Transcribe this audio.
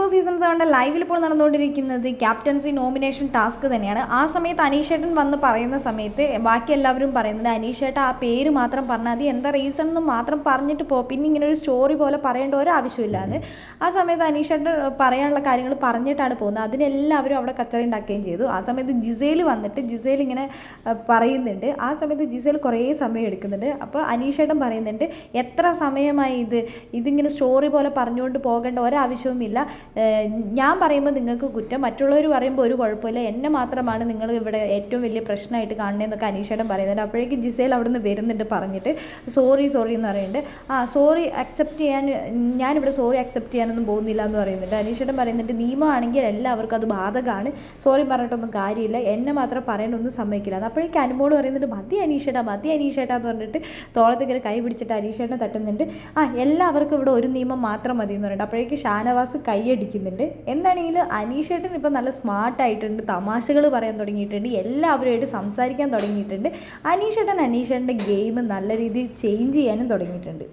Big Boss season 7 ലൈവിൽ ഇപ്പോൾ നടന്നുകൊണ്ടിരിക്കുന്നത് ക്യാപ്റ്റൻസി നോമിനേഷൻ ടാസ്ക് തന്നെയാണ്. ആ സമയത്ത് അനീഷേട്ടൻ വന്ന് പറയുന്ന സമയത്ത് ബാക്കി എല്ലാവരും പറയുന്നത് അനീഷേട്ട ആ പേര് മാത്രം പറഞ്ഞാൽ മതി, എന്താ റീസൺ എന്ന് മാത്രം പറഞ്ഞിട്ട് പിന്നെ ഇങ്ങനെ ഒരു സ്റ്റോറി പോലെ പറയേണ്ട ഒരാവശ്യമില്ലാന്ന്. ആ സമയത്ത് അനീഷേട്ടൻ പറയാനുള്ള കാര്യങ്ങൾ പറഞ്ഞിട്ടാണ് പോകുന്നത്. അതിനെല്ലാവരും അവിടെ കച്ചറ ഉണ്ടാക്കുകയും ചെയ്തു. ആ സമയത്ത് ജിസേൽ വന്നിട്ട് ജിസേൽ ഇങ്ങനെ പറയുന്നുണ്ട്. ആ സമയത്ത് ജിസേൽ കുറേ സമയം എടുക്കുന്നുണ്ട്. അപ്പോൾ അനീഷേട്ടൻ പറയുന്നുണ്ട് എത്ര സമയമായി ഇതിങ്ങനെ സ്റ്റോറി പോലെ പറഞ്ഞുകൊണ്ട് പോകേണ്ട ഒരാവശ്യവുമില്ല. ഞാൻ പറയുമ്പോൾ നിങ്ങൾക്ക് കുറ്റം, മറ്റുള്ളവർ പറയുമ്പോൾ ഒരു കുഴപ്പമില്ല, എന്നെ മാത്രമാണ് നിങ്ങൾ ഇവിടെ ഏറ്റവും വലിയ പ്രശ്നമായിട്ട് കാണുന്നതെന്നൊക്കെ അനീഷേട്ടൻ പറയുന്നുണ്ട്. അപ്പോഴേക്കും ജിസേൽ അവിടെ നിന്ന് വരുന്നുണ്ട് പറഞ്ഞിട്ട് സോറി എന്ന് പറയുന്നുണ്ട്. സോറി അക്സെപ്റ്റ് ചെയ്യാൻ ഞാനിവിടെ സോറി അക്സെപ്റ്റ് ചെയ്യാനൊന്നും പോകുന്നില്ല എന്ന് പറയുന്നുണ്ട്. അനീഷേട്ടൻ പറയുന്നുണ്ട് നിയമമാണെങ്കിൽ എല്ലാവർക്കും അത് ബാധകമാണ്, സോറി പറഞ്ഞിട്ടൊന്നും കാര്യമില്ല, എന്നെ മാത്രം പറയാനൊന്നും സമ്മതിക്കില്ല. അപ്പോഴേക്കും അനുമോള് പറയുന്നുണ്ട് മതി അനീഷേട്ടാ എന്ന് പറഞ്ഞിട്ട് തോളത്തേക്ക് കൈ പിടിച്ചിട്ട് അനീഷേട്ടനെ തട്ടുന്നുണ്ട്. എല്ലാവർക്കും ഇവിടെ ഒരു നിയമം മാത്രം മതി എന്ന് പറഞ്ഞിട്ട് അപ്പോഴേക്കും ഷാനവാസ് കൈയടിക്കുന്നുണ്ട്. എന്താണെങ്കിലും അനീഷേട്ടൻ ഇപ്പം നല്ല സ്മാർട്ടായിട്ടുണ്ട്, തമാശകൾ പറയാൻ തുടങ്ങിയിട്ടുണ്ട്, എല്ലാവരുമായിട്ട് സംസാരിക്കാൻ തുടങ്ങിയിട്ടുണ്ട്. അനീഷേട്ടൻ്റെ ഗെയിം നല്ല രീതിയിൽ ചേഞ്ച് ചെയ്യാനും തുടങ്ങിയിട്ടുണ്ട്.